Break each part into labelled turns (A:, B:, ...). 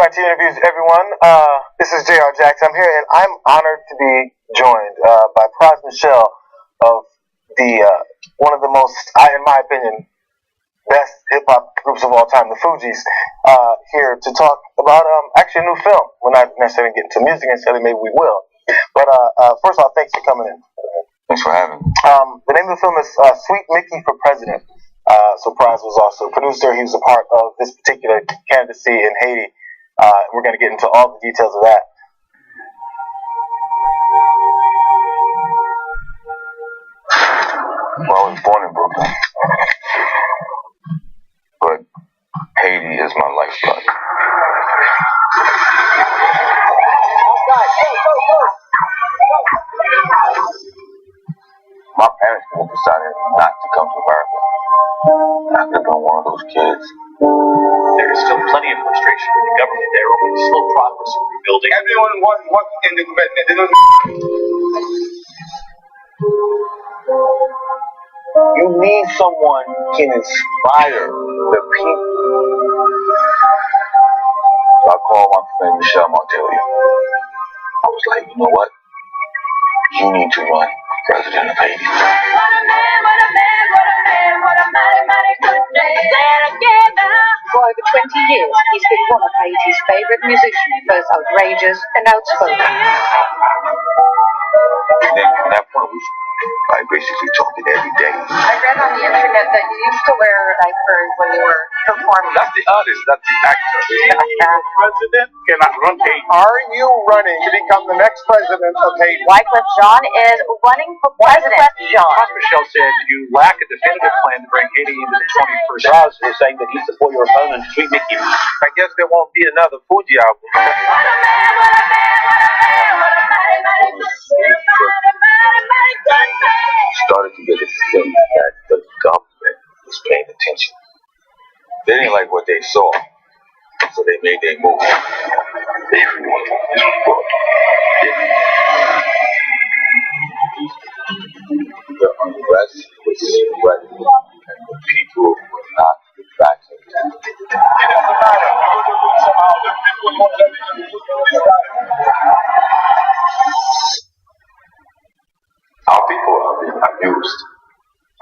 A: Back to interviews, everyone. This is Jayar Jackson. I'm here, and I'm honored to be joined by Pras Michél of the one of the most, in my opinion, best hip hop groups of all time, the Fugees, here to talk about actually a new film. We're not necessarily getting to music necessarily, maybe we will. But first of all, thanks for coming in.
B: Thanks for having me.
A: The name of the film is Sweet Mickey for President. So Pras was also a producer. He was a part of this particular candidacy in Haiti. We're going to get into all the details of that.
B: Well, I was born in Brooklyn, but Haiti is my lifeblood. My parents decided not to come to America. I could have been one of those kids.
C: There is still plenty of frustration with the government there over the slow progress of rebuilding.
D: Everyone wants what in the government. They don't.
B: You need someone who can inspire the people. So I called my friend Michél. I was like, you know what? You need to run president of Haiti.
E: For over 20 years, he's been one of Haiti's favorite musicians, both outrageous and outspoken.
B: And then from that point, we basically talking every day.
E: I read on the internet that you used to wear diapers when you were performing.
D: That's the artist. That's the actor.
A: President cannot run Haiti.
D: Are you running to become the next president of Haiti?
E: Wyclef Jean is running for president.
C: Pras Michél said you lack a definitive plan to bring Haiti into the 21st century.
F: Pras was saying that he support your opponent, Sweet Mickey.
D: I guess there won't be another Fuji album.
B: Started to get a sense that the government was paying attention. They didn't like what they saw, so they made their move. Everyone is booked. The unrest was spreading, and the people were not backing down.
D: It doesn't matter. Somehow the people want everything to be
G: Our people are being abused.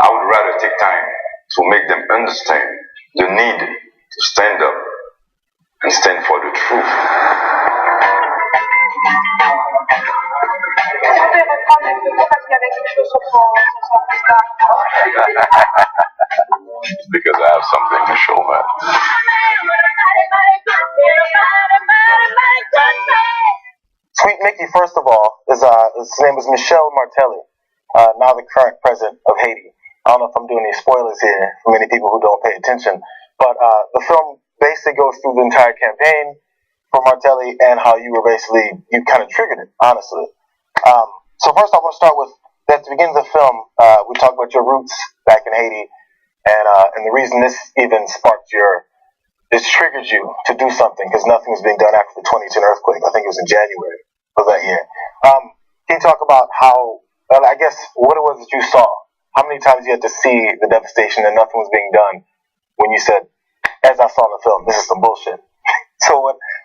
G: I would rather take time to make them understand the need to stand up and stand for the truth. Because I have something to show, man.
A: Sweet Mickey, first of all, his name is Michél Martelly, now the current president of Haiti. I don't know if I'm doing any spoilers here for many people who don't pay attention, but the film basically goes through the entire campaign for Martelly and how you kind of triggered it, honestly. So first I want to start with, at the beginning of the film, we talk about your roots back in Haiti, and the reason this even this triggered you to do something, because nothing was being done after the 2010 earthquake. I think it was in January of that year. Can you talk about how, I guess, what it was that you saw? How many times you had to see the devastation and nothing was being done when you said, as I saw in the film, this is some bullshit? So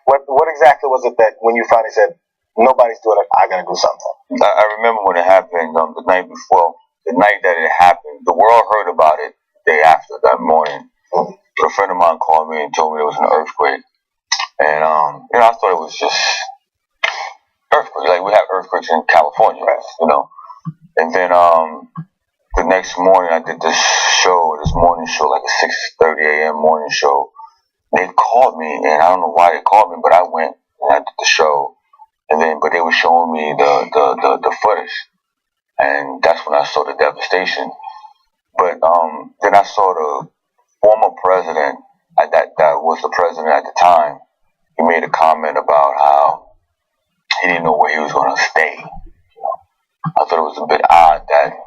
A: what exactly was it that when you finally said, nobody's doing it, I gotta do something?
B: I remember when it happened the night before, the night that it happened. The world heard about it the day after, that morning. A friend of mine called me and told me there was an earthquake. And, I thought it was just earthquake. Like, we have earthquakes in California, And then the next morning, I did this morning show, like a 6:30 a.m. morning show. They called me, and I don't know why they called me, but I went and I did the show. But they were showing me the footage. And that's when I saw the devastation. But then I saw the former president, that was the president at the time. He made a comment about how he didn't know where he was going to stay. I thought it was a bit odd that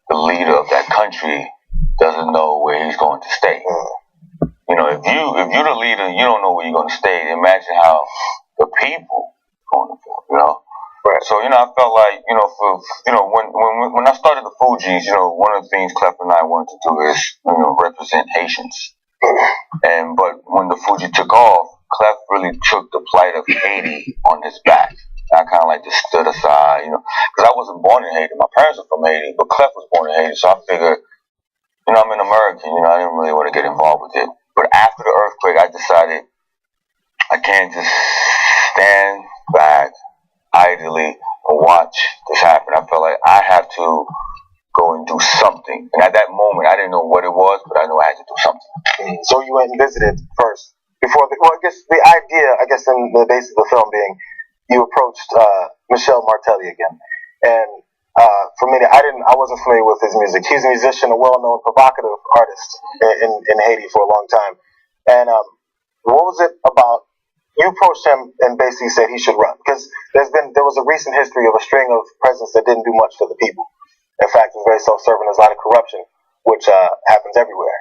B: the leader of that country doesn't know where he's going to stay. If you're the leader and you don't know where you're going to stay, imagine how the people going to feel,
A: Right.
B: So, I felt like, when I started the Fugees, one of the things Clef and I wanted to do is, represent Haitians. But when the Fugees took off, Clef really took the plight of Haiti on his back. I kind of like just stood aside, you know, because I wasn't born in Haiti. My parents were from Haiti, but Clef was born in Haiti, so I figured, you know, I'm an American, you know, I didn't really want to get involved with it. But after the earthquake, I decided I can't just stand back idly and watch this happen. I felt like I have to go and do something. And at that moment, I didn't know what it was, but I knew I had to do something.
A: So you went and visited first before. Well, I guess the idea, in the base of the film being, you approached Michél Martelly again, and for me, I wasn't familiar with his music. He's a musician, a well-known provocative artist in Haiti for a long time. And what was it about? You approached him and basically said he should run because there was a recent history of a string of presidents that didn't do much for the people. In fact, it was very self-serving. There's a lot of corruption, which happens everywhere.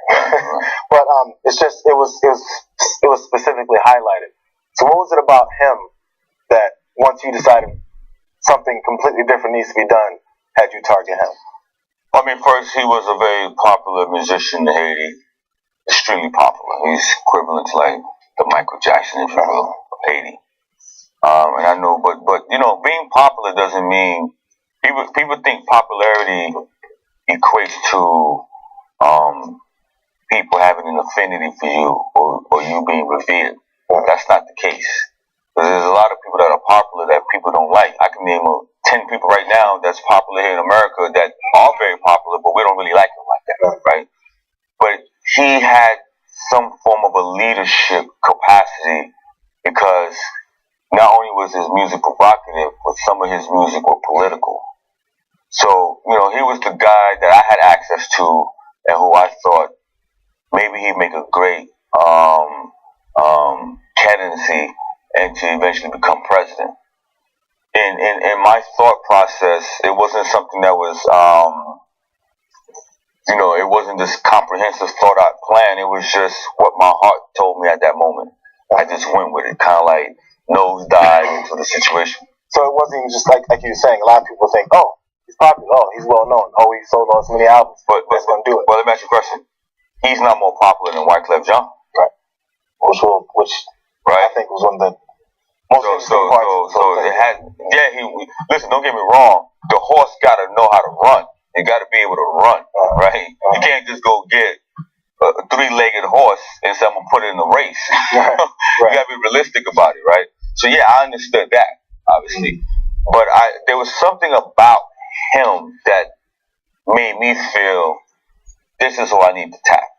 A: But it was specifically highlighted. So what was it about him that once you decided something completely different needs to be done, had you target him?
B: I mean, first, he was a very popular musician in Haiti, extremely popular. He's equivalent to like the Michael Jackson, if you will, of Haiti. And I know, but you know, being popular doesn't mean people think popularity equates to people having an affinity for you or you being revered. That's not the case. There's a lot of people that are popular that people don't like. I can name 10 people right now that's popular here in America that are very popular, but we don't really like them like that, right? But he had some form of a leadership capacity because not only was his music provocative, but some of his music were political. So, you know, he was the guy that I had access to and who I thought maybe he'd make a great candidacy and to eventually become president. In my thought process, it wasn't something that was, you know, it wasn't this comprehensive thought out plan. It was just what my heart told me at that moment. I just went with it, kind of like nose dive into the situation.
A: So it wasn't even just like you were saying. A lot of people think, oh, he's popular. Oh, he's well known. Oh, he sold so many albums.
B: But
A: that's gonna do it.
B: Well, let me ask you a question. He's not more popular than Wyclef Jean,
A: right? Which I think was one of the most interesting parts.
B: So it had. Yeah, listen. Don't get me wrong. The horse got to know how to run. You got to be able to run, right? You can't just go get a 3-legged horse and say I'm gonna put it in a race.
A: Right.
B: You got to be realistic about it, right? So yeah, I understood that, obviously, but there was something about him that made me feel this is who I need to tap.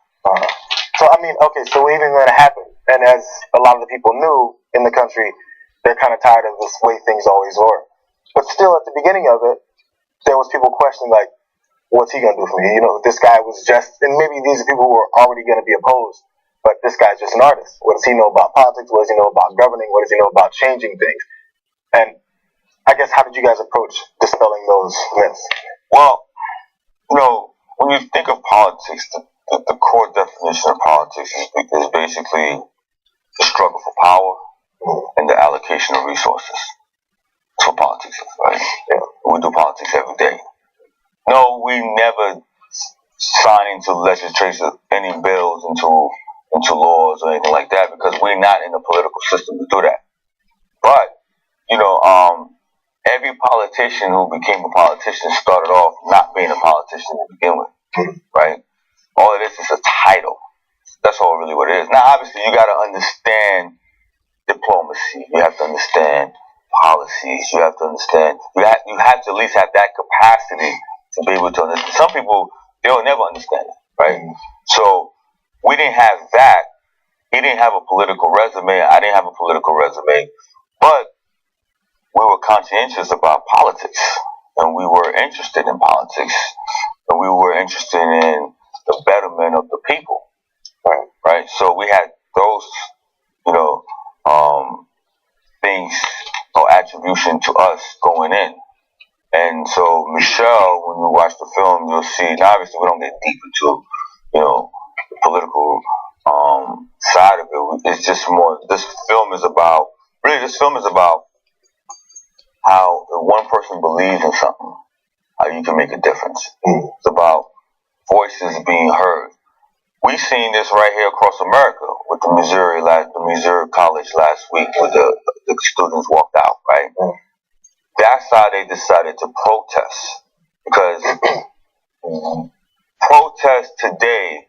A: So I mean, okay, so even when it happened, and as a lot of the people knew in the country, they're kind of tired of this way things always were. But still, at the beginning of it, there was people questioning like, what's he gonna do for me? You know, this guy was just, and maybe these are people who are already gonna be opposed, but this guy's just an artist. What does he know about politics? What does he know about governing? What does he know about changing things? And I guess, how did you guys approach dispelling those myths?
B: Well, you know, when you think of politics, the core definition of politics is basically the struggle for power and the allocation of resources. That's what politics is, right? Yeah. We do politics every day. No, we never sign into legislation any bills into laws or anything like that because we're not in the political system to do that. But, you know, every politician who became a politician started off not being a politician to begin with, right? All of this is a title. That's all really what it is. Now, obviously, you got to understand diplomacy. You have to understand policies. You have to understand. You have to at least have that capacity to be able to understand. Some people, they'll never understand it, right? So we didn't have that. He didn't have a political resume. I didn't have a political resume. But we were conscientious about politics. And we were interested in politics. And we were interested in the betterment of the people. Right? So we had those, you know, things or attribution to us going in. And so Michél, when you watch the film, you'll see, and obviously we don't get deep into, you know, the political side of it. It's just more, this film is about how if one person believes in something, how you can make a difference. It's about voices being heard. we seen this right here across America with the Missouri College last week, where the students walked out. Right, that's how they decided to protest, because protest today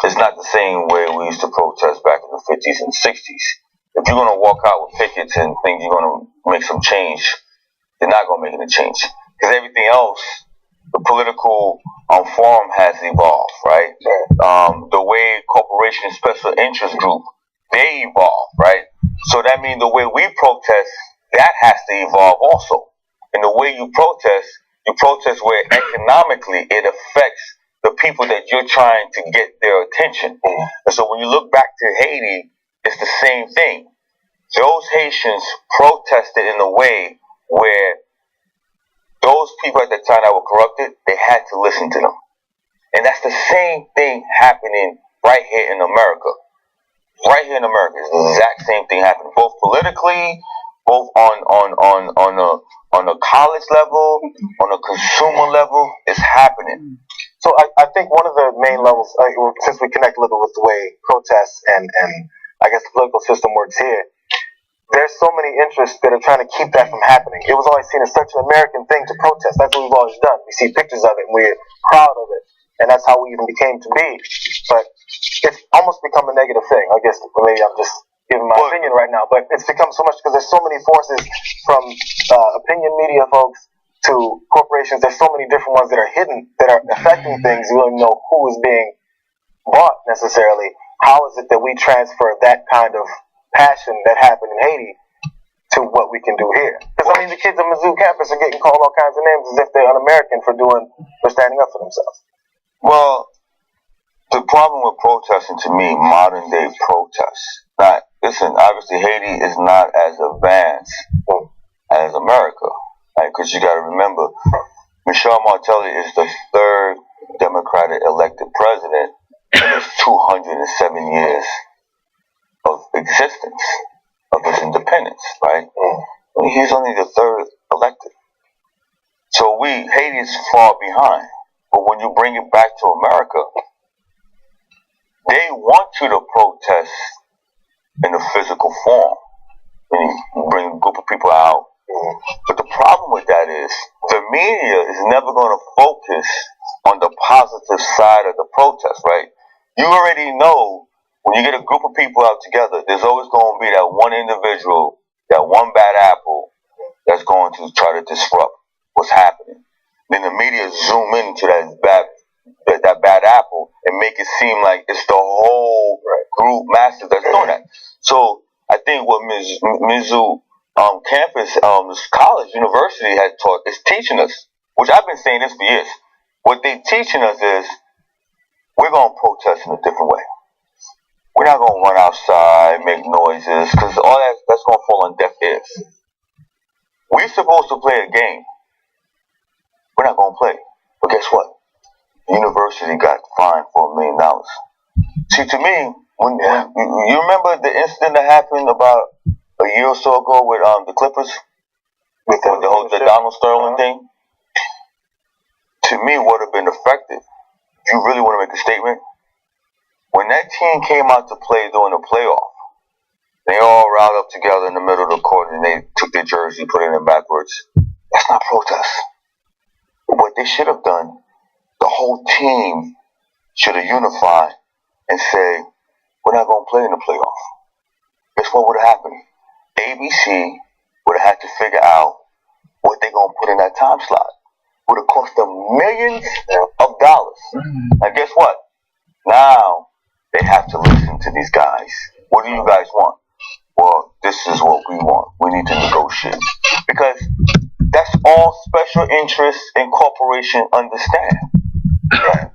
B: is not the same way we used to protest back in the 50s and 60s. If you're gonna walk out with pickets and think you're gonna make some change, you're not gonna make any change, because everything else, the political forum has evolved, right? The way corporation special interest group, they evolve, right? So that means the way we protest, that has to evolve also. And the way you protest where economically it affects the people that you're trying to get their attention. And so when you look back to Haiti, it's the same thing. Those Haitians protested in a way where those people at the time that were corrupted, they had to listen to them. And that's the same thing happening right here in America. Right here in America, it's the exact same thing happening, both politically, both on a college level, on a consumer level. It's happening.
A: So I think one of the main levels, since we connect a little with the way protests and I guess the political system works here, there's so many interests that are trying to keep that from happening. It was always seen as such an American thing to protest. That's what we've always done. We see pictures of it and we're proud of it. And that's how we even became to be. But it's almost become a negative thing. I guess maybe I'm just giving my opinion right now. But it's become so much because there's so many forces, from opinion media folks to corporations. There's so many different ones that are hidden, that are affecting things. You don't know who is being bought necessarily. How is it that we transfer that kind of passion that happened in Haiti to what we can do here? Because I mean, the kids at Mizzou campus are getting called all kinds of names as if they're un-American for standing up for themselves.
B: Well, the problem with protesting, to me, modern day protests. Not, listen, obviously Haiti is not as advanced as America, right? Because you got to remember, Michél Martelly is the third Democratic elected president in his 207 years of existence, of his independence, right? I mean, he's only the third elected. So Haiti is far behind. But when you bring it back to America, they want you to protest in a physical form. When you bring a group of people out. But the problem with that is the media is never going to focus on the positive side of the protest, right? You already know when you get a group of people out together, there's always going to be that one individual, that one bad apple that's going to try to disrupt what's happening. Then the media zoom into that bad apple and make it seem like it's the whole group massive that's doing that. So I think what Mizzou campus, this college, university has taught is teaching us, which I've been saying this for years. What they're teaching us is we're going to protest in a different way. We're not going to run outside, make noises, because all that's going to fall on deaf ears. We're supposed to play a game. We're not going to play. But guess what? The university got fined for $1 million. See, to me, when you remember the incident that happened about a year or so ago with the Clippers? With the Donald Sterling thing? To me, would have been effective. If you really want to make a statement, when that team came out to play during the playoff, they all riled up together in the middle of the court and they took their jersey, put it in backwards. That's not protest. What they should have done, the whole team should have unified and say, we're not going to play in the playoff. Guess what would have happened? ABC would have had to figure out what they're going to put in that time slot. Would have cost them millions of dollars. And guess what? Now they have to listen to these guys. What do you guys want? Well, this is what we want. We need to negotiate. Because that's all special interests and corporation understand. Right?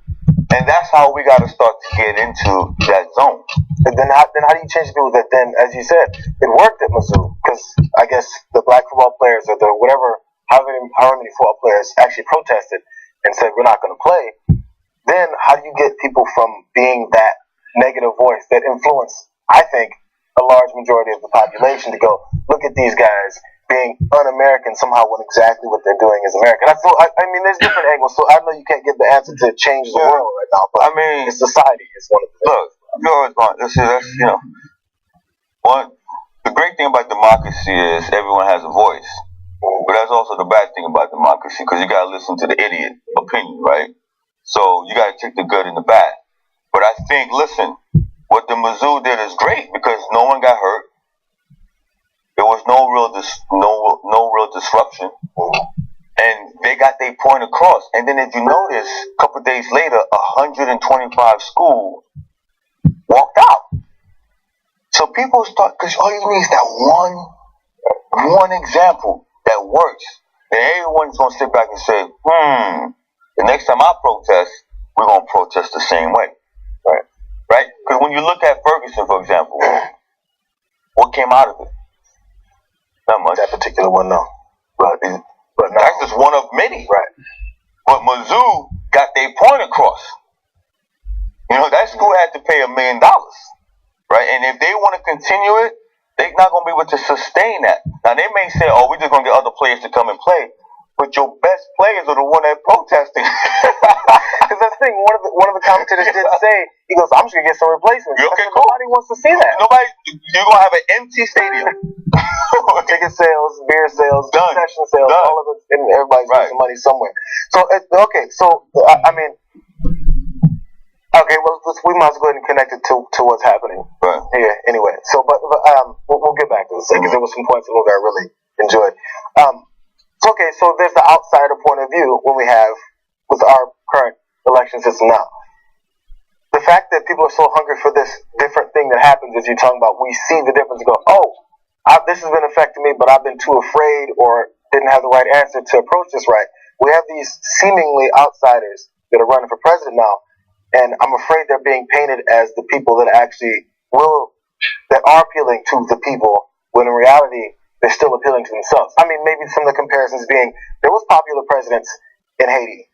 B: And that's how we got to start to get into that zone.
A: And then how do you change people that then, as you said, it worked at Mizzou? Because I guess the black football players or the whatever, however many football players actually protested and said, we're not going to play. Then how do you get people from being that negative voice that influence, I think, a large majority of the population to go, look at these guys being un-American somehow when exactly what they're doing is American. I mean, there's different angles, so I know you can't give the answer to change the world right right now, but
B: I mean,
A: society is one of the
B: look, you always want. That's one. The great thing about democracy is everyone has a voice, but that's also the bad thing about democracy because you gotta listen to the idiot opinion, right? So you gotta take the good and the bad. But I think, listen, what the Mizzou did is great because no one got hurt. There was no real disruption, and they got their point across. And then if you notice, a couple of days later, 125 schools walked out. So people start, because all you need is that one example that works. Then everyone's gonna sit back and say, the next time I protest, we're gonna protest the same way, right? Because when you look at Ferguson, for example, what came out of it? Not much.
A: That particular one, no.
B: But that's just one of many.
A: Right.
B: But Mizzou got their point across. That school had to pay $1 million. Right? And if they want to continue it, they're not going to be able to sustain that. Now, they may say, we're just going to get other players to come and play. But your best players are the one that protesting.
A: Because that's the thing. One of the commentators did say, he goes, I'm just going to get some replacements.
B: Okay, cool.
A: Nobody wants to see that.
B: You're going to have an empty stadium.
A: Ticket sales, beer sales, concession sales,
B: Done.
A: all of it, and everybody's losing money somewhere. So, we might as well go ahead and connect it to what's happening here anyway. So, but we'll get back to this because there were some points that I really enjoyed. So there's the outsider point of view when we have with our current election system now. The fact that people are so hungry for this different thing that happens as you're talking about, we see the difference and go, this has been affecting me, but I've been too afraid or didn't have the right answer to approach this right. We have these seemingly outsiders that are running for president now, and I'm afraid they're being painted as the people that actually that are appealing to the people, when in reality, they're still appealing to themselves. I mean, maybe some of the comparisons being, there was popular presidents in Haiti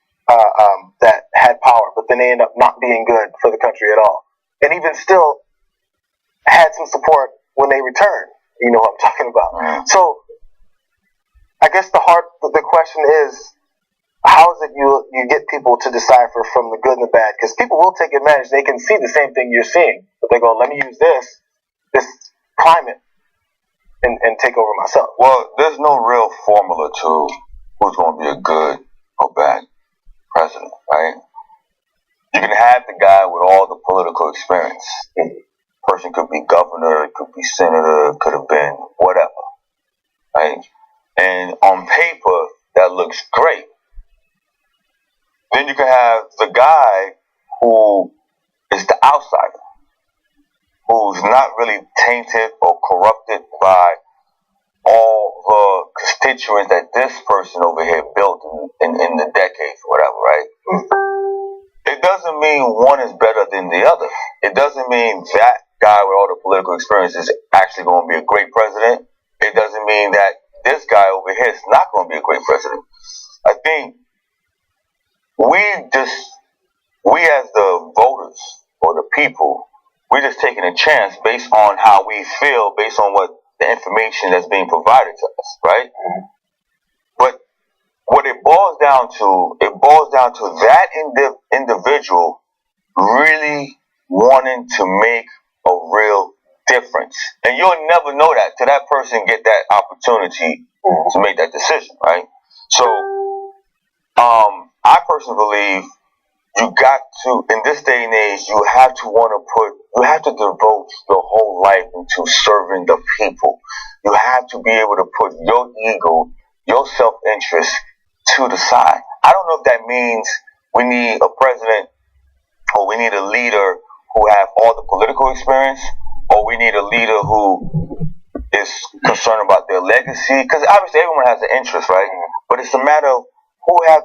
A: that had power, but then they end up not being good for the country at all. And even still had some support when they returned. You know what I'm talking about. So I guess the question is, how is it you get people to decipher from the good and the bad? Because people will take advantage. They can see the same thing you're seeing, but they go, let me use this climate and take over myself.
B: Well, there's no real formula to who's going to be a good or bad president, right? You can have the guy with all the political experience. Person could be governor, it could be senator, it could have been whatever, right? And on paper, that looks great. Then you can have the guy who is the outsider, who's not really tainted or corrupted by all the constituents that this person over here built in the decades, whatever, right? It doesn't mean one is better than the other. It doesn't mean that guy with all the political experience is actually going to be a great president. It doesn't mean that this guy over here is not going to be a great president. I think we as the voters or the people, we're just taking a chance based on how we feel, based on what the information that's being provided to us, right? But what it boils down to that individual really wanting to make a real difference. And you'll never know that till that person get that opportunity to make that decision, right? So, I personally believe you got to, in this day and age, you have to devote your whole life into serving the people. You have to be able to put your ego, your self-interest to the side. I don't know if that means we need a president or we need a leader who have all the political experience, or we need a leader who is concerned about their legacy. Because obviously everyone has an interest, right? But it's a matter of who have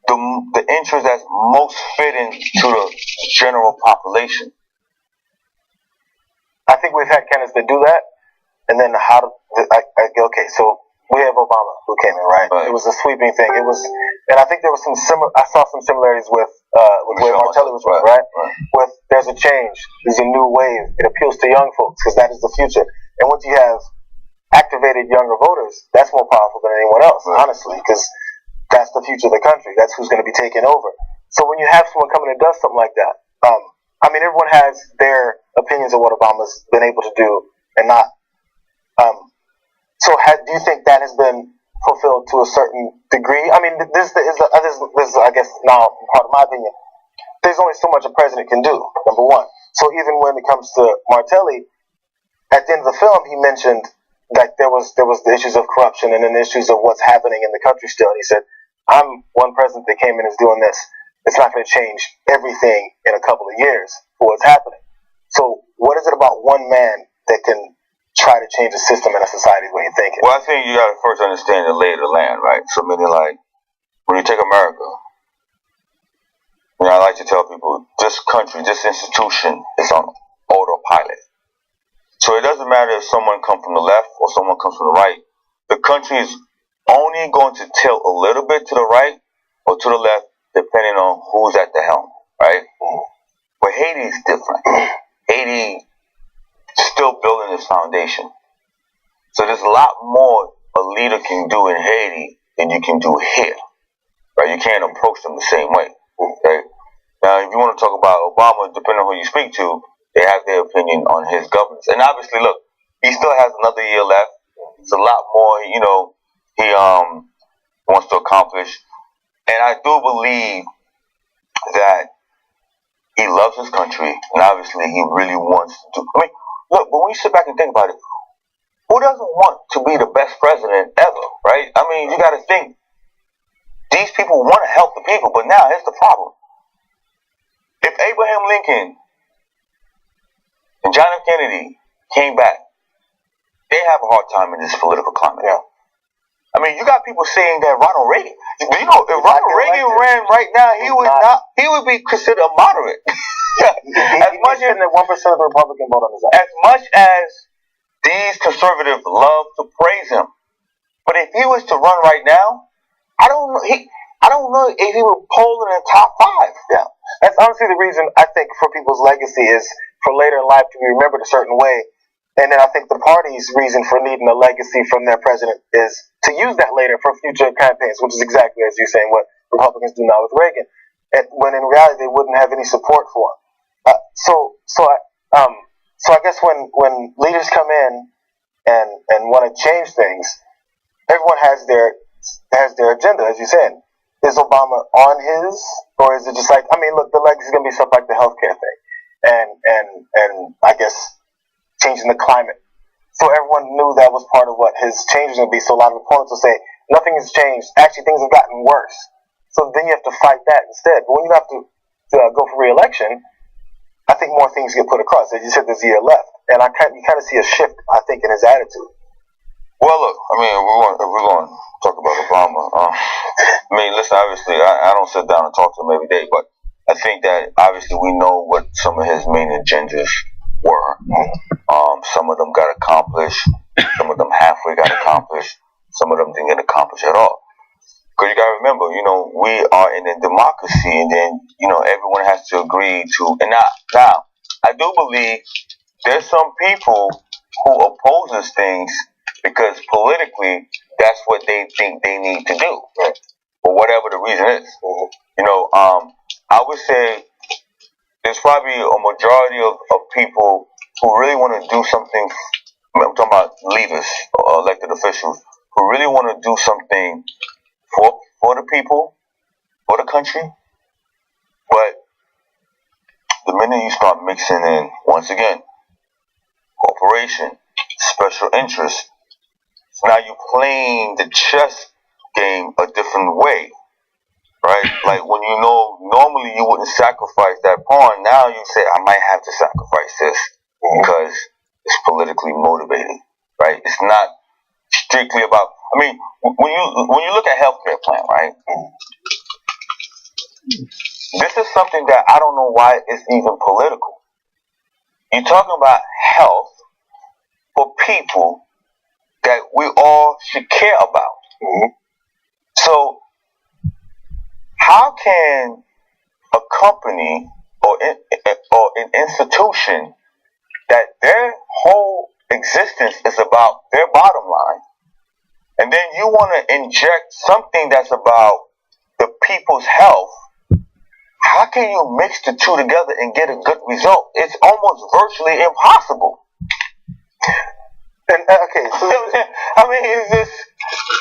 B: the interest that's most fitting to the general population.
A: I think we've had candidates that do that, and then so we have Obama who came in, right? It was a sweeping thing. It was, and I think there was I saw some similarities with where Martelli was running, right? With there's a change, there's a new wave. It appeals to young folks because that is the future. And once you have activated younger voters, that's more powerful than anyone else, honestly, because that's the future of the country. That's who's going to be taking over. So when you have someone coming and does something like that, I mean, everyone has their opinions of what Obama's been able to do and not. Do you think that has been fulfilled to a certain degree? I mean, this is, I guess, now part of my opinion. There's only so much a president can do, number one. So even when it comes to Martelli, at the end of the film, he mentioned that there was the issues of corruption and then the issues of what's happening in the country still. And he said, I'm one president that came in and is doing this. It's not going to change everything in a couple of years for what's happening. So what is it about one man that can try to change a system in a society? What you thinking?
B: Well, I think you got to first understand the lay of the land, right? So meaning like, when you take America, I like to tell people, this country, this institution is on autopilot. So it doesn't matter if someone comes from the left or someone comes from the right. The country is only going to tilt a little bit to the right or to the left, depending on who's at the helm, right? But Haiti is different. Haiti is still building its foundation. So there's a lot more a leader can do in Haiti than you can do here, right? You can't approach them the same way, okay? Now, if you want to talk about Obama, depending on who you speak to, they have their opinion on his governance. And obviously, look, he still has another year left. There's a lot more, he wants to accomplish. And I do believe that he loves his country, and obviously he really wants to do. I mean, look, when we sit back and think about it, who doesn't want to be the best president ever, right? I mean, you got to think, these people want to help the people, but now here's the problem. If Abraham Lincoln and John F. Kennedy came back, they have a hard time in this political climate.
A: Yeah.
B: I mean, you got people saying that Ronald Reagan. Do you know if Ronald Reagan ran right now, he would be considered a moderate.
A: As much as 1% of the Republican vote on his side.
B: As much as these conservatives love to praise him, but if he was to run right now, I don't know if he would poll in the top 5.
A: Yeah, that's honestly the reason I think for people's legacy is for later in life to be remembered a certain way. And then I think the party's reason for needing a legacy from their president is to use that later for future campaigns, which is exactly, as you're saying, what Republicans do now with Reagan. And when in reality they wouldn't have any support for him. So I guess when leaders come in and want to change things, everyone has their agenda, as you said. Is Obama on his, or is it just like, I mean, look, the legacy is going to be stuff like the healthcare thing, and I guess changing the climate. So everyone knew that was part of what his change was going to be. So a lot of opponents will say nothing has changed. Actually, things have gotten worse. So then you have to fight that instead. But when you have to go for re-election, I think more things get put across. As you said, there's a year left, and you kind of see a shift, I think, in his attitude.
B: Well, look, I mean, if we're going to talk about Obama, I mean, listen, obviously, I don't sit down and talk to him every day, but I think that obviously we know what some of his main agendas were. Some of them got accomplished, some of them halfway got accomplished, some of them didn't get accomplished at all. Because you got to remember, we are in a democracy, and then, everyone has to agree to, and now, I do believe there's some people who opposes things because politically, that's what they think they need to do, right? For whatever the reason is. I would say there's probably a majority of people who really want to do something. I'm talking about leaders or elected officials who really want to do something for the people, for the country. But the minute you start mixing in, once again, corporation, special interest, now you're playing the chess game a different way, right? Like when normally you wouldn't sacrifice that pawn, now you say, I might have to sacrifice this because it's politically motivated, right? It's not strictly about, I mean, when you look at healthcare plan, right? This is something that I don't know why it's even political. You're talking about health for people that we all should care about. Mm-hmm. So, how can a company or an institution that their whole existence is about their bottom line, and then you want to inject something that's about the people's health how can you mix the two together and get a good result? It's almost virtually impossible.
A: And okay, so
B: I mean, it's just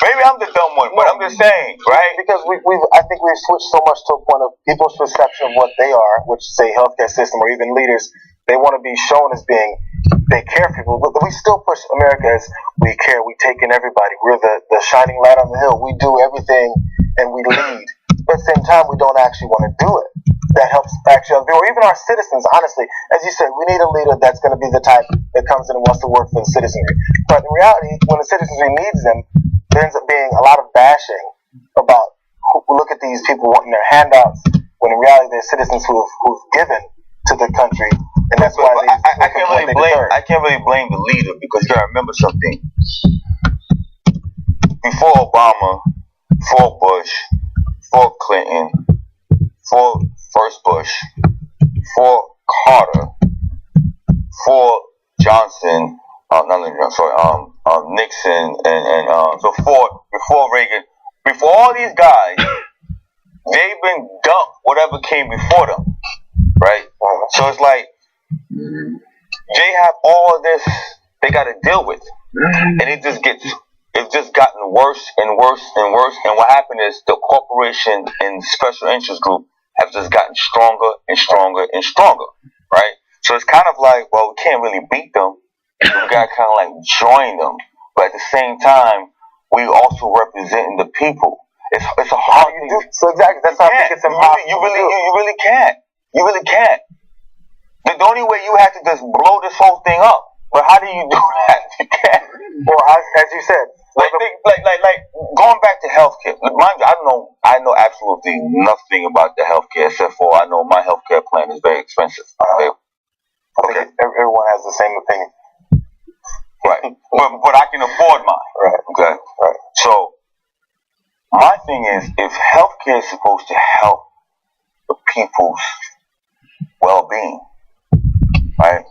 B: maybe I'm the dumb one, but I'm just saying, right?
A: because I think we've switched so much to a point of people's perception of what they are, which say healthcare system or even leaders, they want to be shown as being they care for people, but we still push America as we care, we take in everybody, we're the shining light on the hill, we do everything and we lead. But at the same time, we don't actually want to do it. That helps actually, or even our citizens, honestly, as you said, we need a leader that's going to be the type that comes in and wants to work for the citizenry. But in reality, when the citizenry needs them, there ends up being a lot of bashing about, look at these people wanting their handouts, when in reality they're citizens who've given to the country, and that's why
B: I can't really blame the leader, because you gotta remember something. Before Obama, before Bush, before Clinton, before first Bush, for Carter, for Johnson, Nixon, and so forth, before Reagan, before all these guys, they've been dumped whatever came before them, right? So it's like they have all of this they got to deal with, and it's just gotten worse and worse and worse. And what happened is the corporation and special interest group have just gotten stronger and stronger and stronger, right? So it's kind of like, well, we can't really beat them. We got to kind of like join them. But at the same time, we also representing the people. It's a hard thing.
A: So exactly, that's how I think it's impossible.
B: You really can't. You really can't. The only way you have to just blow this whole thing up. But how do you do that? You can't.
A: Well, as you said,
B: like going back to healthcare. Mind you, I know absolutely nothing about the healthcare except for I know my healthcare plan is very expensive.
A: I think everyone has the same opinion.
B: Right. but I can afford mine.
A: Right.
B: Okay.
A: Right.
B: So my thing is, if healthcare is supposed to help the people's well-being, right?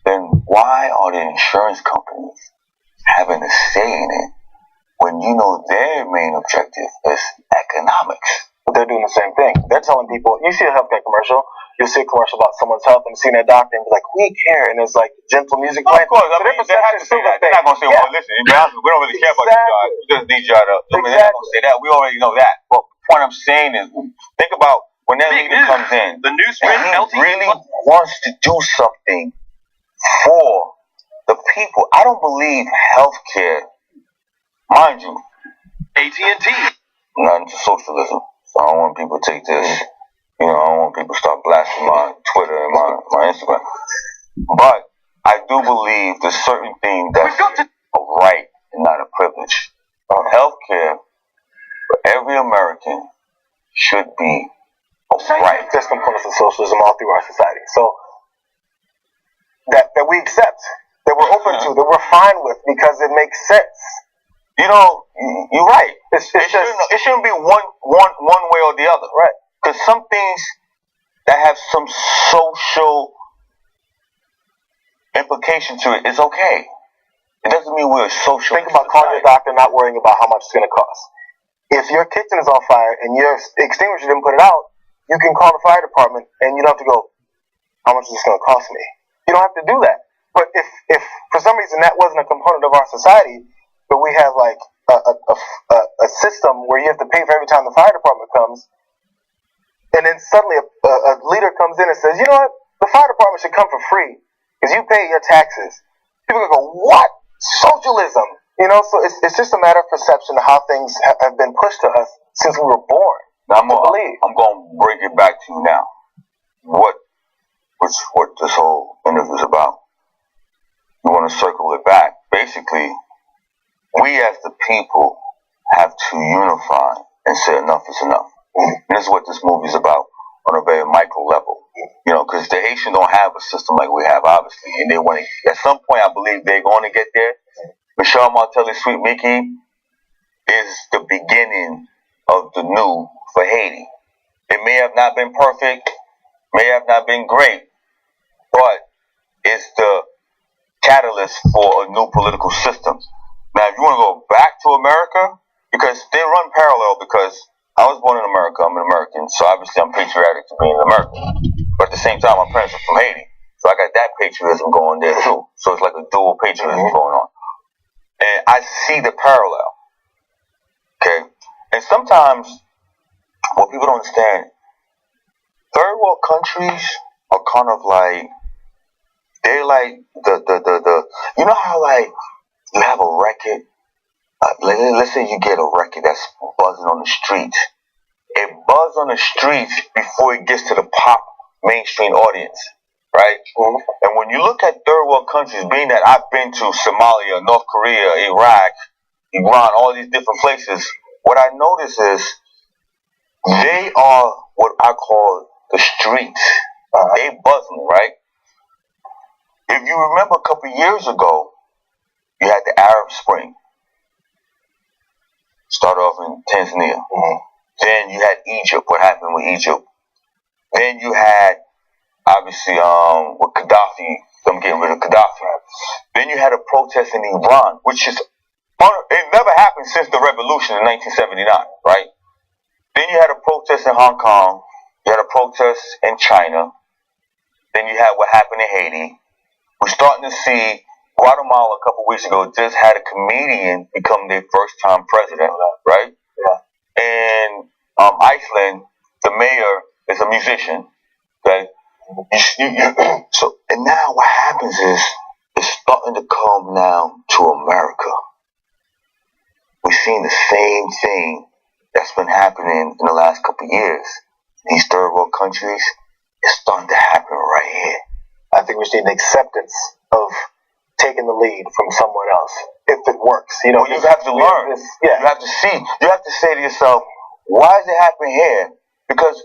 B: Then why are the insurance companies having a say in it when you know their main objective is economics?
A: But they're doing the same thing. They're telling people, you see a healthcare commercial, you'll see a commercial about someone's health and seeing their doctor and be like, we care, and it's like gentle music playing.
B: Of course, I mean, they have to say that. They're not going to say, well, listen, we don't really care about you guys. We just need y'all to. I mean, they're not going to say that. We already know that. But the point I'm saying is, think about when that leader comes in,
C: the newsprint
B: and he really wants to do something for the people. I don't believe healthcare, mind you,
C: AT&T.
B: not into socialism. So I don't want people to take this. I don't want people to start blasting my Twitter and my Instagram. But I do believe there's certain things that's a right and not a privilege. Healthcare for every American should be a right.
A: There's components of socialism all through our society. So that we accept, that we're open to, that we're fine with, because it makes sense.
B: You're right. It shouldn't be one way or the other, right? Because some things that have some social implication to it is okay. It doesn't mean we're a social.
A: Think about calling your doctor, not worrying about how much it's going to cost. If your kitchen is on fire and your extinguisher didn't put it out, you can call the fire department and you don't have to go, how much is this going to cost me? You don't have to do that. But if for some reason that wasn't a component of our society, but we have like a system where you have to pay for every time the fire department comes, and then suddenly a leader comes in and says, you know what, the fire department should come for free because you pay your taxes. People are going to go, what? Socialism? So it's just a matter of perception of how things have been pushed to us since we were born.
B: Now, I'm going to bring it back to you now. What this whole interview is about. You want to circle it back. Basically, we as the people have to unify and say enough is enough. And this is what this movie is about on a very micro level. Because the Haitians don't have a system like we have, obviously. And they want to, at some point, I believe they're going to get there. Michél Martelly's Sweet Mickey is the beginning of the new for Haiti. It may have not been perfect, may have not been great, but it's the catalyst for a new political system. Now, if you want to go back to America, because they run parallel, because I was born in America, I'm an American, and so obviously I'm patriotic to being an American. But at the same time, my parents are from Haiti, so I got that patriotism going there too. So it's like a dual patriotism going on. And I see the parallel. Okay? And sometimes what people don't understand, third world countries are kind of like, they're like the you know how like you have a record, let's say you get a record that's buzzing on the streets. It buzzes on the streets before it gets to the pop mainstream audience, right? And when you look at third world countries, being that I've been to Somalia, North Korea, Iraq, Iran, all these different places, what I notice is they are what I call the streets. They buzzing, right? If you remember a couple of years ago, you had the Arab Spring. Start off in Tanzania. Then you had Egypt. What happened with Egypt? Then you had, obviously, with Gaddafi, them getting rid of Gaddafi. Then you had a protest in Iran, which is, it never happened since the revolution in 1979, right? Then you had a protest in Hong Kong. You had a protest in China. Then you had what happened in Haiti. We're starting to see Guatemala a couple weeks ago just had a comedian become their first time president, right? Yeah. And Iceland, the mayor is a musician. Okay. So and now what happens is it's starting to come now to America. We've seen the same thing that's been happening in the last couple of years. These third world countries, it's starting to happen right here.
A: I think we just need an acceptance of taking the lead from someone else if it works. You know,
B: you have to learn. You have to see. You have to say to yourself, why is it happening here? Because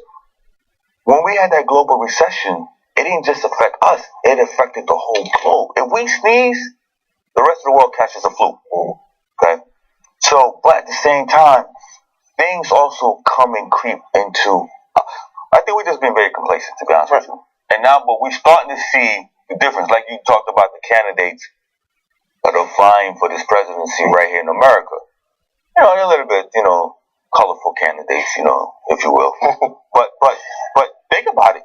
B: when we had that global recession, it didn't just affect us. It affected the whole globe. If we sneeze, the rest of the world catches a flu. Okay? So, but at the same time, things also come and creep into, I think we're just being very complacent, to be honest with you. And now, but we're starting to see the difference. Like you talked about the candidates that are vying for this presidency right here in America. You know, they're a little bit, you know, colorful candidates, you know, if you will. but think about it.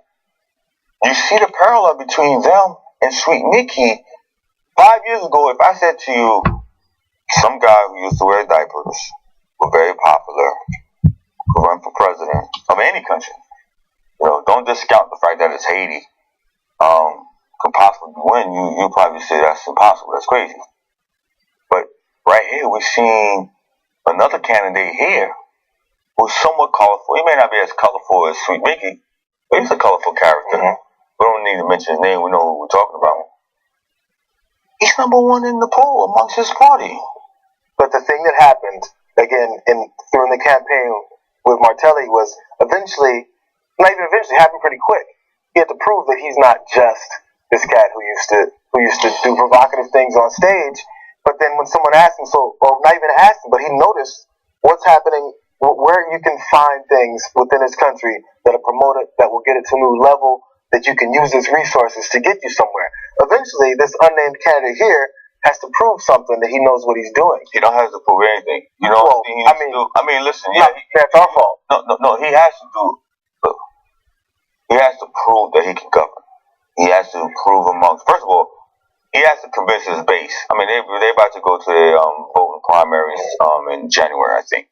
B: You see the parallel between them and Sweet Mickey. 5 years ago, if I said to you, some guy who used to wear diapers, was very popular, could run for president of any country. You know, don't discount the fact that it's Haiti. Could possibly win. You probably say that's impossible. That's crazy. But right here, we're seeing another candidate here who's somewhat colorful. He may not be as colorful as Sweet Mickey, but he's a colorful character. We don't need to mention his name. We know who we're talking about. He's number one in the poll amongst his party.
A: But the thing that happened, again, during the campaign with Martelli was eventually, not even eventually, happened pretty quick. He had to prove that he's not just this cat who used to do provocative things on stage. But then when someone asked him, or not even asked him, but he noticed what's happening, where you can find things within his country that are promoted, that will get it to a new level, that you can use as resources to get you somewhere. Eventually, this unnamed candidate here has to prove something that he knows what he's doing.
B: He don't have to prove anything. You know,
A: well,
B: I mean, listen, yeah,
A: that's our fault.
B: No, he has to do. He has to prove that he can govern. He has to prove amongst. First of all, he has to convince his base. I mean, they're about to go to their voting primaries in January, I think.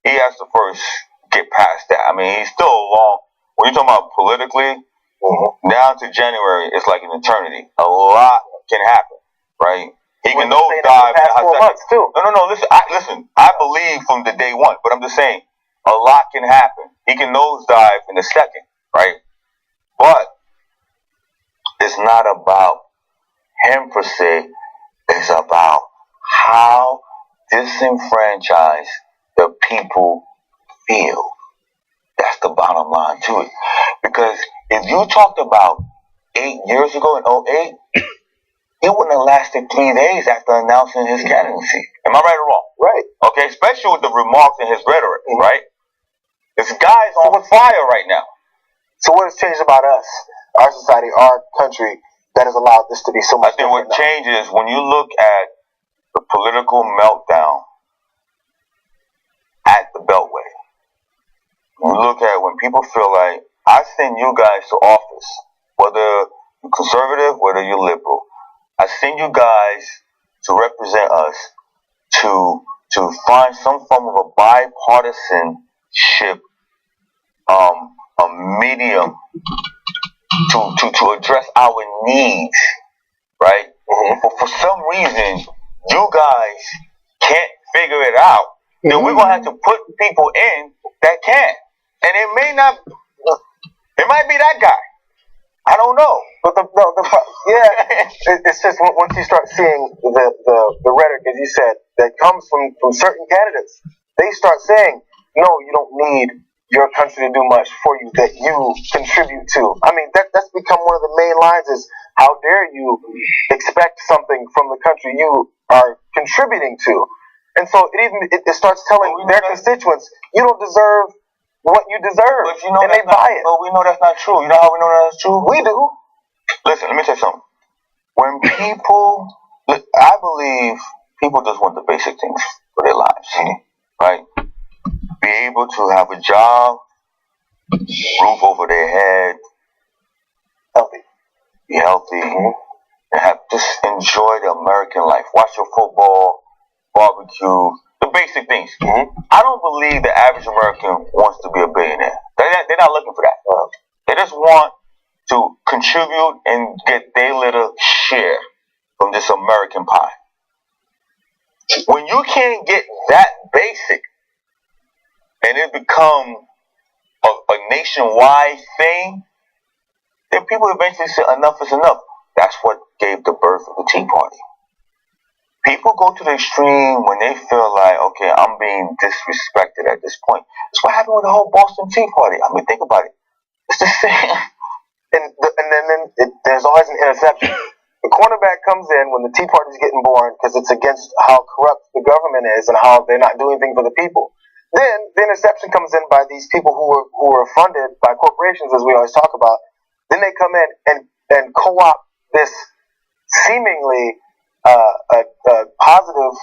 B: He has to first get past that. I mean, he's still a long. When you're talking about politically, down to January, it's like an eternity. A lot can happen, right? He can nosedive. No. Listen. I believe from the day one, but I'm just saying, a lot can happen. He can nosedive in a second, right? But it's not about him per se. It's about how disenfranchised the people feel. That's the bottom line to it. Because if you talked about 8 years ago in 2008, it wouldn't have lasted 3 days after announcing his candidacy. Am I right or wrong?
A: Right.
B: Okay, especially with the remarks and his rhetoric, right? This guy's on fire right now.
A: So what has changed about us, our society, our country, that has allowed this to be so much
B: I think what changes when you look at the political meltdown at the Beltway. You look at when people feel like I send you guys to office, whether you're conservative, whether you're liberal. I send you guys to represent us to find some form of a bipartisanship, a medium to address our needs, right? But for some reason, you guys can't figure it out. Then we're gonna have to put people in that can, and it might be that guy. I don't know.
A: But it's just once you start seeing the rhetoric, as you said, that comes from certain candidates, they start saying, no, you don't need your country to do much for you that you contribute to. I mean, that's become one of the main lines is, how dare you expect something from the country you are contributing to? And so it starts telling their constituents, you don't deserve what you deserve,
B: but you know,
A: and they buy it.
B: But we know that's not true. You know how we know that's true?
A: We do.
B: Listen, let me tell you something. When people, I believe people just want the basic things for their lives, right? Be able to have a job, roof over their head, be healthy, and just enjoy the American life. Watch your football, barbecue, the basic things. I don't believe the average American wants to be a billionaire. They're not looking for that. They just want to contribute and get their little share from this American pie. When you can't get that basic, and it become a nationwide thing, then people eventually say enough is enough. That's what gave the birth of the Tea Party. People go to the extreme when they feel like, okay, I'm being disrespected at this point. That's what happened with the whole Boston Tea Party. I mean, think about it. It's the same.
A: And then there's always an interception. The cornerback comes in when the Tea Party's getting born because it's against how corrupt the government is and how they're not doing anything for the people. Then the interception comes in by these people who are funded by corporations, as we always talk about. Then they come in and co-opt this seemingly a positive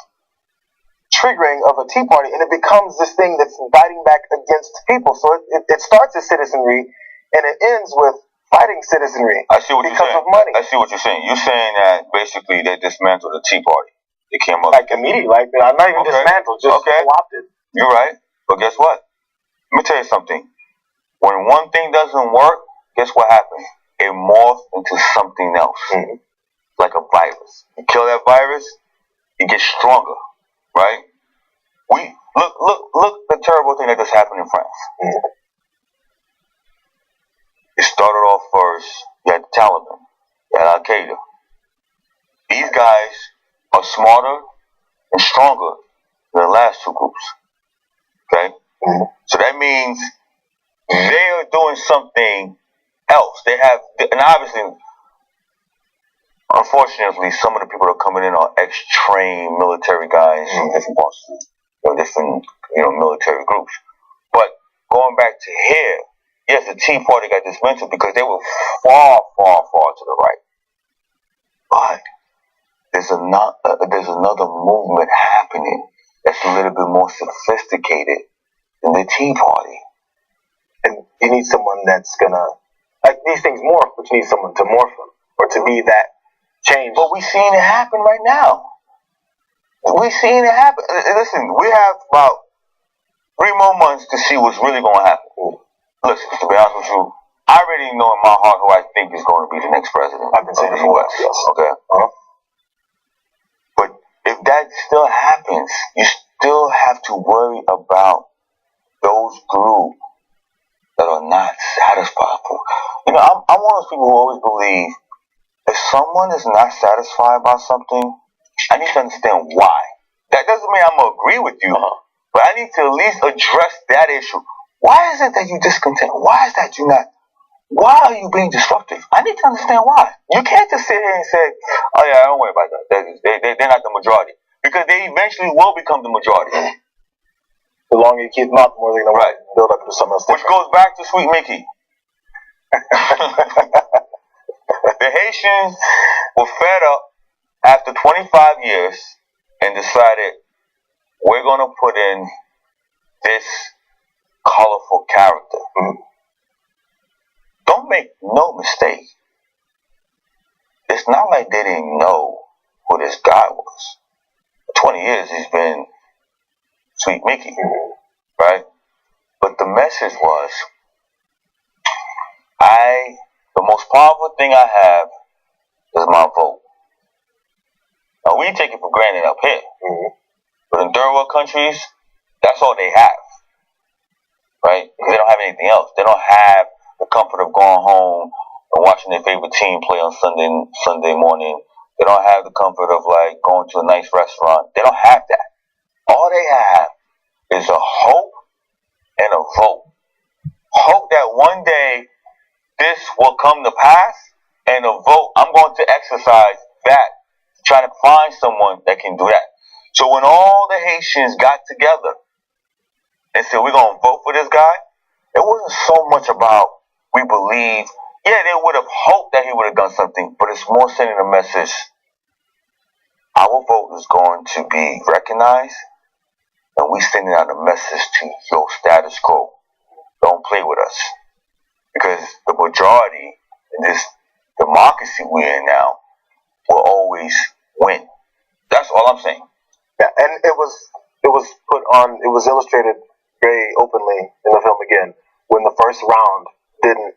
A: triggering of a Tea Party, and it becomes this thing that's biting back against people. So it starts as citizenry, and it ends with fighting citizenry.
B: I see what you're saying.
A: Of money.
B: I see what you're saying. You're saying that basically they dismantled the Tea Party. They came up
A: like immediately, like not even dismantled, just co-opted.
B: You're right. But guess what? Let me tell you something. When one thing doesn't work, guess what happens? It morphs into something else. Like a virus. You kill that virus, it gets stronger. Right? We look the terrible thing that just happened in France. It started off first, you had the Taliban, you had Al Qaeda. These guys are smarter and stronger than the last two groups. Okay? So that means they are doing something else. They have, and obviously, unfortunately, some of the people that are coming in are ex-trained military guys from different parts, different military groups. But going back to here, yes, the Tea Party got dismantled because they were far, far, far to the right. But there's another movement happening that's a little bit more sophisticated than the Tea Party.
A: And you need someone that's gonna, like, these things morph, but you need someone to morph them or to be that change.
B: But we're seeing it happen right now. We're seeing it happen. Listen, we have about 3 more months to see what's really going to happen. Listen, to be honest with you, I already know in my heart who I think is going to be the next president.
A: I've been saying the U.S.
B: Yes. Okay. But if that still happens, you still have to worry about those groups that are not satisfied. I'm one of those people who always believe if someone is not satisfied about something, I need to understand why. That doesn't mean I'm going to agree with you, but I need to at least address that issue. Why is it that you're discontent? Why is that you're not? Why are you being disruptive? I need to understand why. You can't just sit here and say, oh yeah, don't worry about that. They're not the majority. Because they eventually will become the majority.
A: The longer you keep them up, the more they're going to build up into something else different.
B: Which goes back to Sweet Mickey. The Haitians were fed up after 25 years and decided we're going to put in this colorful character. don't make no mistake. It's not like they didn't know who this guy was. For 20 years, he's been Sweet Mickey, right? But the message was, the most powerful thing I have is my vote. Now, we take it for granted up here. But in third world countries, that's all they have, right? Because they don't have anything else. They don't have the comfort of going home and watching their favorite team play on Sunday morning. They don't have the comfort of like going to a nice restaurant. They don't have that. All they have is a hope and a vote. Hope that one day this will come to pass, and a vote. I'm going to exercise that, trying to find someone that can do that. So when all the Haitians got together and said, we're going to vote for this guy, it wasn't so much about we believe. Yeah, they would have hoped that he would have done something, but it's more sending a message. Our vote is going to be recognized, and we sending out a message to your status quo. Don't play with us. Because the majority in this democracy we're in now will always win. That's all I'm saying.
A: Yeah, and it was put on. It was illustrated very openly in the film again when the first round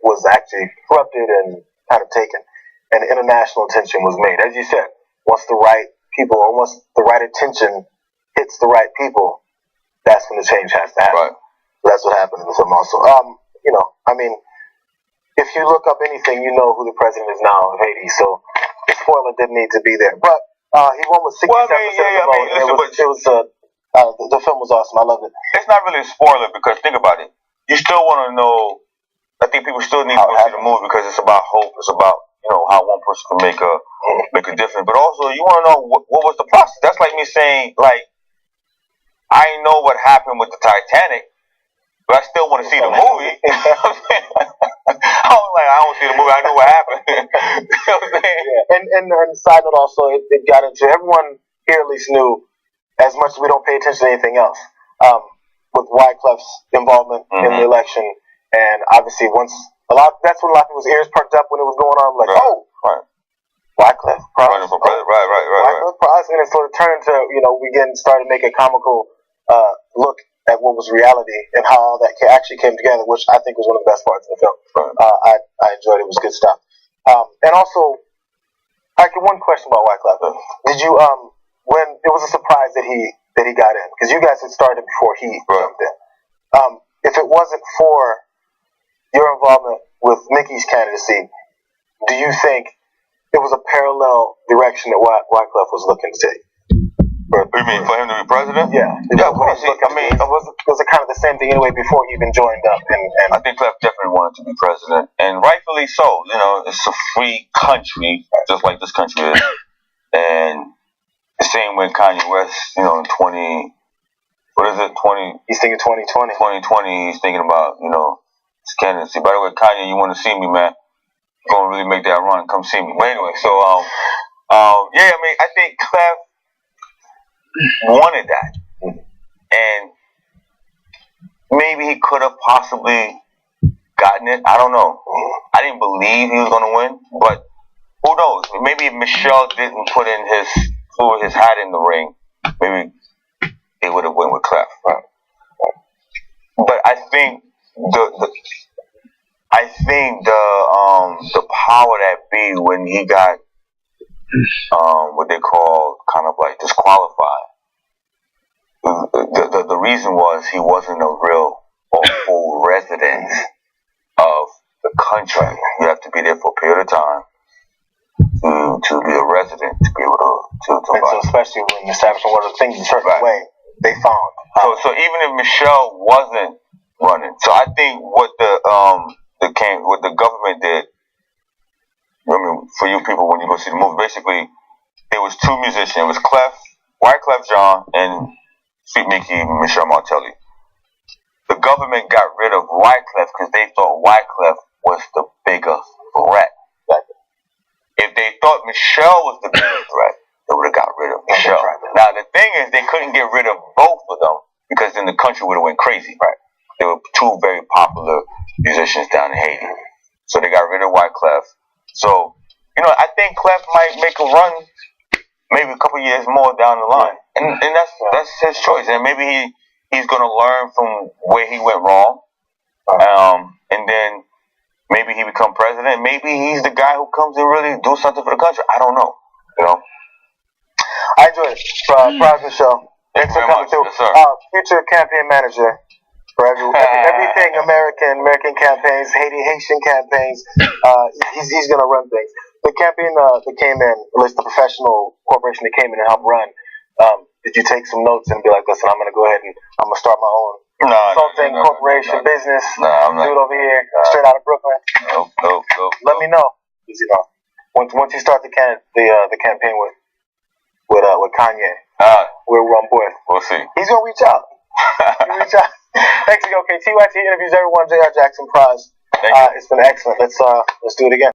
A: was actually corrupted and kind of taken, and international attention was made. As you said, once the right people or once the right attention hits the right people, that's when the change has to happen.
B: Right.
A: So that's what happened in the film also. I mean, if you look up anything, you know who the president is now of Haiti. So the spoiler didn't need to be there. But he won with 67% of the vote. The film was awesome. I loved it.
B: It's not really a spoiler because think about it. You still want to know. I think people still need to go see the movie because it's about hope. It's about how one person can make a difference. But also you want to know what was the process. That's like me saying like I know what happened with the Titanic. But I still want to see the movie. You know what I'm saying? I don't see the movie. I know what happened. You know what I'm saying?
A: Yeah. And side note also, it got into everyone here at least knew as much as we don't pay attention to anything else. With Wyclef's involvement in the election, and obviously that's when a lot of people's ears perked up when it was going on. Like, Wyclef, Pras,
B: running for president, right.
A: Wyclef, Pras, and it sort of turned to we again started to make a comical look at what was reality and how all that actually came together, which I think was one of the best parts of the film. I enjoyed it. It was good stuff. And also, I get one question about Wyclef. Did you when it was a surprise that he got in because you guys had started before he jumped in. If it wasn't for your involvement with Mickey's candidacy, do you think it was a parallel direction that Wyclef was looking to take?
B: You mean for him to be president?
A: Yeah, of course. Was it kind of the same thing anyway before he even joined up? And
B: I think Clef definitely wanted to be president, and rightfully so. It's a free country, just like this country is. And the same way Kanye West, in 20. He's thinking 2020. 2020, he's thinking about his candidacy. By the way, Kanye, you want to see me, man? You're gonna really make that run? Come see me. But anyway, so I think Clef wanted that, and maybe he could have possibly gotten it. I don't know. I didn't believe he was going to win, but who knows? Maybe if Michél didn't threw his hat in the ring, maybe he would have won with Clef. Right? But I think the power that be when he got what they call kind of like disqualified. The reason was he wasn't a real or full resident of the country. You have to be there for a period of time to be a resident, to be able to
A: and so especially when you're establishing one of the things a certain way, they found.
B: So even if Michél wasn't running, so I think what the government did. I mean, for you people, when you go see the movie, basically, there was two musicians. It was Wyclef Jean, and Sweet Mickey, Michél Martelly. The government got rid of Wyclef because they thought Wyclef was the bigger threat. If they thought Michél was the bigger threat, they would have got rid of Michél. Now, the thing is, they couldn't get rid of both of them because then the country would have went crazy. Right? They were two very popular musicians down in Haiti. So they got rid of Wyclef. So, I think Clef might make a run maybe a couple years more down the line. And that's his choice. And maybe he's going to learn from where he went wrong. And then maybe he become president. Maybe he's the guy who comes and really do something for the country. I don't know.
A: I enjoyed it. Pras, Michél. Thanks for coming through.
B: Yes,
A: future campaign manager for everything American campaigns, Haitian campaigns. He's going to run things. The campaign that came in, at least the professional corporation that came in and helped run, did you take some notes and be like, listen, I'm going to go ahead and I'm going to start my own consulting corporation business?
B: No, I'm not.
A: Do it over here, straight out of Brooklyn.
B: Nope.
A: Let me know. Once you start the campaign with Kanye, we're on board.
B: We'll see.
A: He's gonna reach out. Thanks again. Okay, TYT interviews everyone. Jayar Jackson Pras.
B: Thank you.
A: It's been excellent. Let's do it again.